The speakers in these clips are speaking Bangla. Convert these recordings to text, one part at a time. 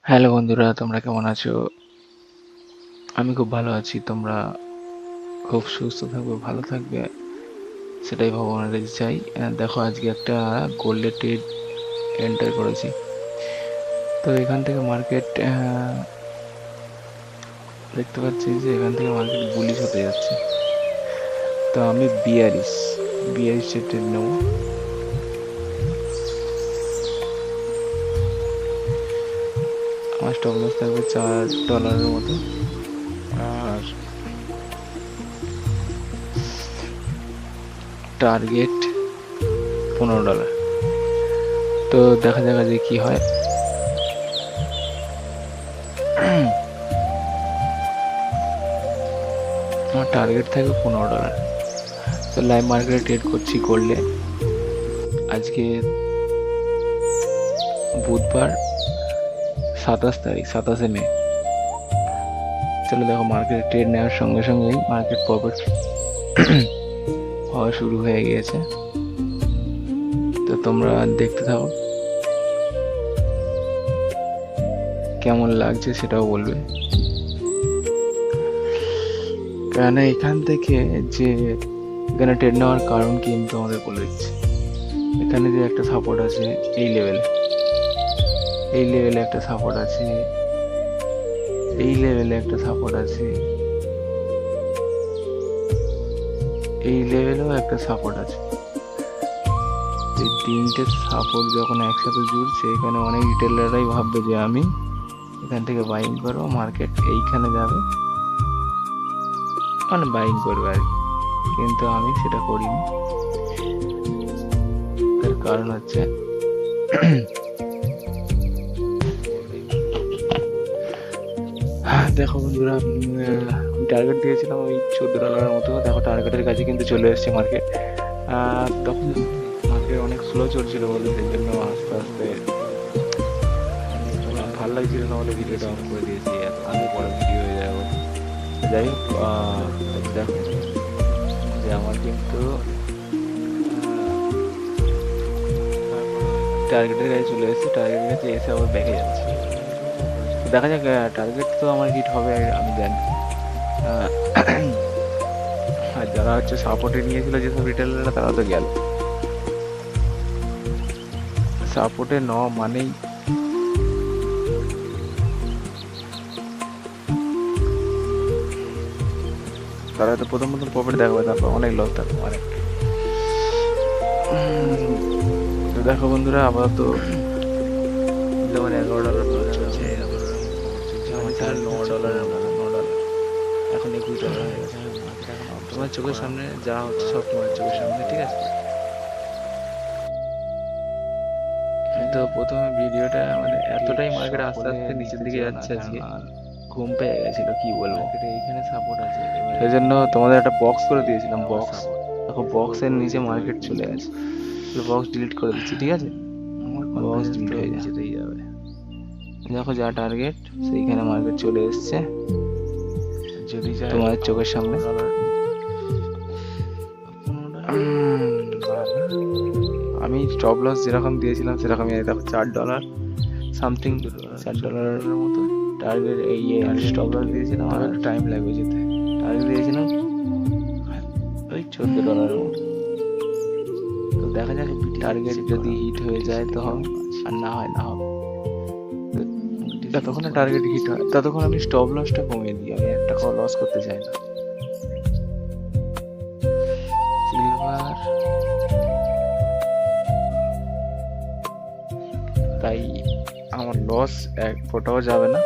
হ্যালো বন্ধুরা, তোমরা কেমন আছো? আমি খুব ভালো আছি। তোমরা খুব সুস্থ থাকবে, ভালো থাকবে, সেটাই ভগবানের কাছে চাই। দেখো, আজকে একটা গোল্ডের ট্রেড এন্টার করেছি। তো এখান থেকে মার্কেট দেখতে পাচ্ছি যে এখান থেকে মার্কেট বুলিশ হতে যাচ্ছে। তো আমি বিয়ারিশ ট্রেড নেবো। আমার স্টপ লস থাকবে $4 মতো, আর টার্গেট $15। তো দেখা যাক যে কি হয়। আমার টার্গেট থাকবে $15। তো লাইভ মার্কেটে ট্রেড করছি গোল্ডে। আজকে বুধবার, 27 মে। চলো, দেখো, মার্কেটে ট্রেড নেওয়ার সঙ্গে সঙ্গেই মার্কেট প্রফিট হওয়া শুরু হয়ে গিয়েছে। তো তোমরা দেখতে থাকো, কেমন লাগছে সেটাও বলবে। কেন এখান থেকে যে এখানে ট্রেড নেওয়ার কারণ কি আমি তোমাদের বলে দিচ্ছি। এখানে যে একটা সাপোর্ট আছে, এই লেভেলে একটা সাপোর্ট আছে, এই লেভেলে একটা সাপোর্ট আছে, এই লেভেলেও একটা সাপোর্ট আছে। এই তিনটে সাপোর্ট যখন একসাথে জুড়ছে, এখানে অনেক রিটেলাররাই ভাববে যে আমি এখান থেকে বাইং করবো, মার্কেট এইখানে যাবে, মানে বাইং করবে আর কি। কিন্তু আমি সেটা করিনি। তার কারণ হচ্ছে দেখো বন্ধুরা, আমি টার্গেট দিয়েছিলাম ওই $14 মতো। দেখো, টার্গেটের কাছে কিন্তু চলে এসেছে মার্কেট। তখন মার্কেট অনেক স্লো চলছিল বলে, সেই জন্য আস্তে আস্তে ভালো লাগছিল না বলে ভিডিওটা অফ করে দিয়েছি। এত আগে বড় ভিডিও হয়ে যাবে বলে। যাই হোক, দেখো যে আমার কিন্তু টার্গেটের কাছে চলে এসেছে। টার্গেটের কাছে এসে আবার ব্যাকে যাচ্ছে। দেখা যাক, টার্গেট তো আমার হিট হবে আমি জানি। আর যারা হচ্ছে সাপোর্টে নিয়েছিল যেসব রিটেলাররা, তারা তো গেল। সাপোর্টে নেওয়া মানেই তারা তো প্রথম প্রফিট দেখাবে, তারপর অনেক লস থাকবে অনেক। তো দেখো বন্ধুরা, আপাতত যেমন $11 চলছে, $9 এখন $21 হয়ে গেছে। তোমার চোখের সামনে যা হচ্ছে সব তোমার চোখের সামনে, ঠিক আছে? তো প্রথমে ভিডিওটা মানে এতটাই মার্কেট আস্তে আস্তে নিচের দিকে যাচ্ছে, আজকে ঘুম পেয়ে গেছিল, কি বলবো। এইখানে সাপোর্ট আছে, সেই জন্য তোমাদের একটা বক্স করে দিয়েছিলাম। বক্স দেখো, বক্সের নিচে মার্কেট চলে গেছে। বক্স ডিলিট করে দিচ্ছি, ঠিক আছে? বক্স ডিলিট হয়ে যেতেই যাবে। দেখো, যা টার্গেট সেইখানে মার্কেট চলে এসছে যদি তোমাদের চোখের সামনে। আমি স্টপ লস যেরকম দিয়েছিলাম সেরকমই, দেখো $4 সামথিং, $4 মতো টার্গেট। এই স্টপ লস দিয়েছিলাম, আর একটু টাইম লাগবে যেতে। টার্গেট দিয়েছিলাম ওই $14 মতো। তো দেখা যাক, টার্গেট যদি হিট হয়ে যায় তো হবে, আর না হয় না হবে। যতক্ষণ টার্গেট হিট হয় ততক্ষণ আমি স্টপ লসটা কমিয়ে দিই। আমি একটা লস করতে চাই না। সিলভার, তাই আমার লস এক ফোটাও যাবে না।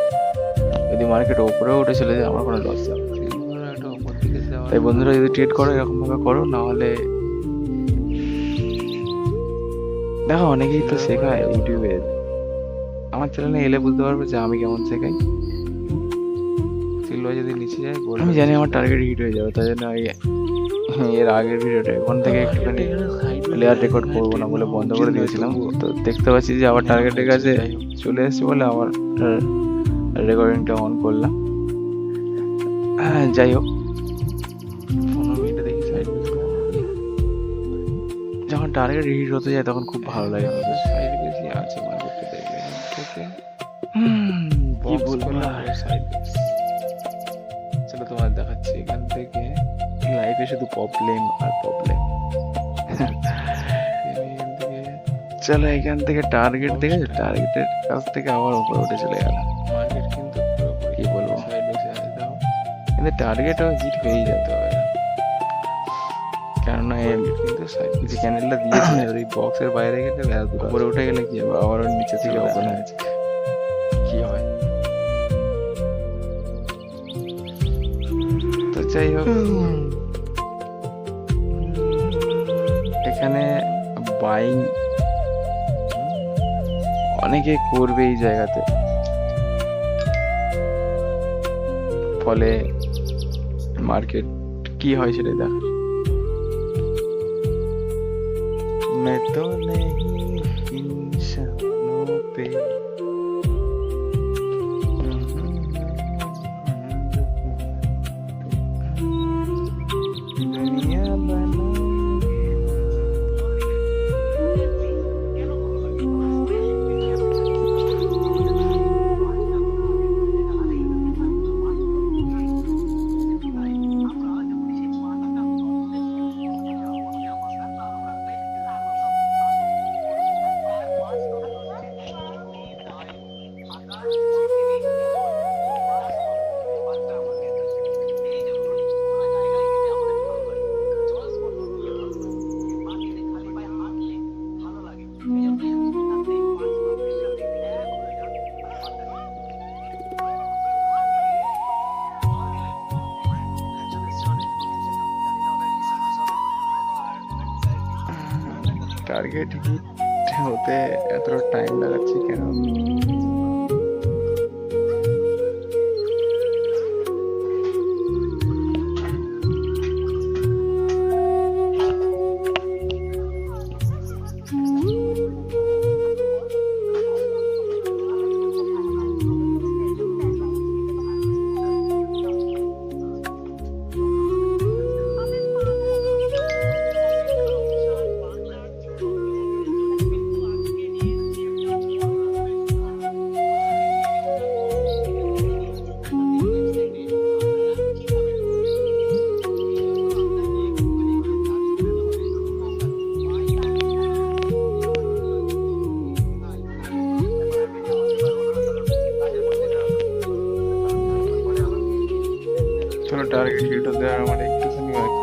যদি মার্কেট ওপরে উঠে চলে যায়, আমার কোনো লস যাবে না। তাই বন্ধুরা, যদি ট্রেড করো এরকম ভাবে করো, না হলে দেখো অনেকেই তো শেখায় ইউটিউবে। আমার চ্যানেলে এলে বুঝতে পারবে যে আমি কেমন শেখাই। সিলভার যদি নিচে যায়, আমি জানি আমার টার্গেট হিট হয়ে যাবে, তাই জন্য এর আগের ভিডিওটা এখন থেকে একটুখানি লেয়ার রেকর্ড করবো না বলে বন্ধ করে দিয়েছিলাম। তো দেখতে পাচ্ছি যে আবার টার্গেটের কাছে চলে এসেছে বলে আবার রেকর্ডিংটা অন করলাম। যাই হোক, 15 মিনিটে দেখি সাইড যখন টার্গেট হিট হতে যায় তখন খুব ভালো লাগে। সাইড বেশি আছে মার্কেটে, দেখবে চলো তোমার দেখাচ্ছি এখান থেকে। লাইফে শুধু প্রবলেম আর প্রবলেম। চলো এখান থেকে টার্গেট দেখে, টার্গেটের কাছ থেকে আবার উপরে উঠে চলে গেল। মার্কেট কিন্তু কি বলবো, কিন্তু টার্গেটও হিট হয়েই যেতে হবে, কেননা কিন্তু যে ক্যান্ডেলটা দিয়েছে ওই বক্সের বাইরে গেলে উপরে উঠে গেলে কি হবে, আবার ওর নিচে থেকে ওপেন হয়েছে, কি হয়। তো যাই হোক, এখানে বাইং অনেকে করবে এই জায়গাতে, ফলে মার্কেট কি হয় সেটাই দেখা। मैं तो नहीं इंसानों पे दुनिया টার্গেট হিট হতে এতটা টাইম লাগাচ্ছে কেন? চলো টার্গেট হিট হতে আর আমার একটুখানি বাকি।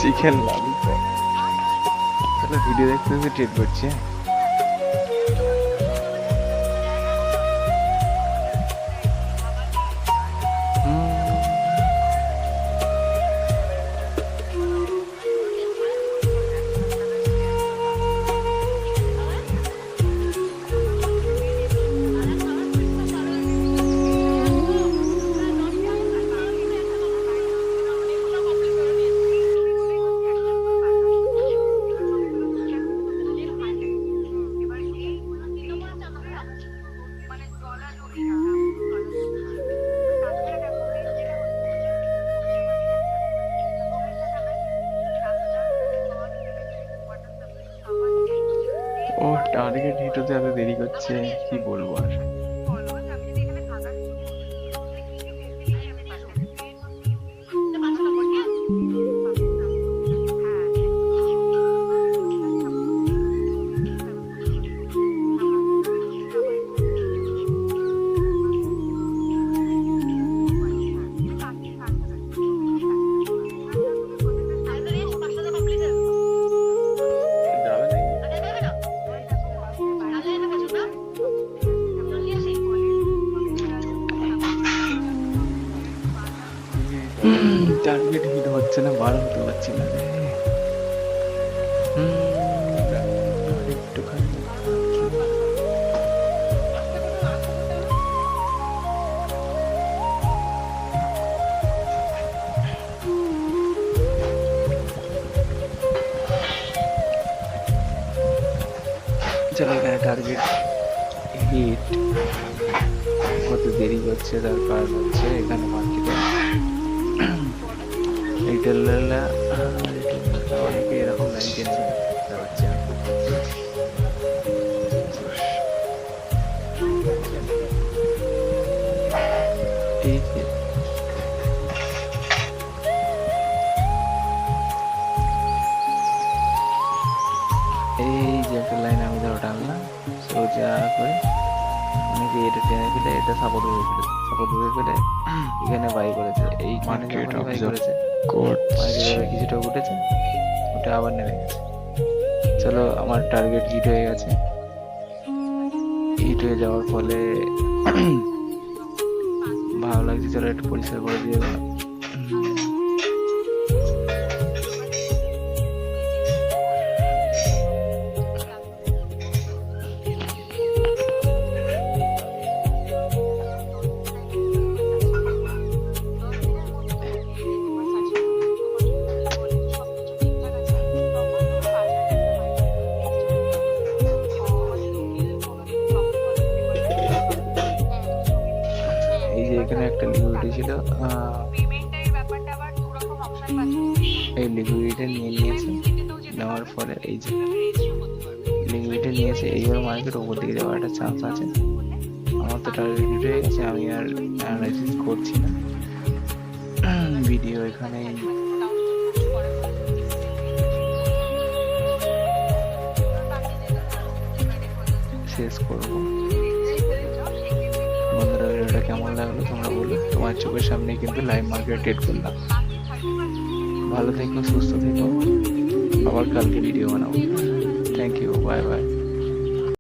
Chicken lollipop. তাহলে ভিডিও দেখতে দেখতে ট্রিট করছি। ও টার্গেট হিট হতে এত দেরি করছে, কি বলবো আর। হচ্ছে না, বার হতে পারছি না রে। আর একটুখানি চলো, এখানে টার্গেট হিট হতে দেরি হচ্ছে, তার কারণ হচ্ছে এখানে মার্কেটে রিটেলাররা অনেকে এরকম লাইন টেনে বুঝতে পারছি না। এই যে একটা লাইন আমি ধরো টানলাম, সোজা করে অনেকে এটা টেনে ফেলে এটা সাপোর্ট হয়ে ফেলে এখানে বাই করেছে। এইখানে যখন বাই করেছে কিছুটা উঠেছে, ওটা আবার নেমে গেছে। চলো, আমার টার্গেট হিট হয়ে গেছে। হিট হয়ে যাওয়ার ফলে ভালো লাগছে। চলো একটু পরিষ্কার করে দিয়ে গেলাম। এখানে একটা লিকুইডিটি ছিল, এই লিকুইডিটি নিয়েছে। নেওয়ার পরে এই যে লিকুইডিটি নিয়েছে, এইবার মার্কেট ওপর দিকে যাওয়ার একটা চান্স আছে। আমার তো টার্গেট হয়ে গেছে, আমি আর অ্যানালাইসিস করছি না। ভিডিও এখানে শেষ করবো। বন্ধুরা, ভিডিওটা কেমন লাগলো তোমরা বলো। তোমার চোখের সামনে কিন্তু লাইভ মার্কেট ট্রেড করলাম। ভালো থেকো, সুস্থ থেকো, আবার কালকে ভিডিও বানাবো। Thank you, bye by.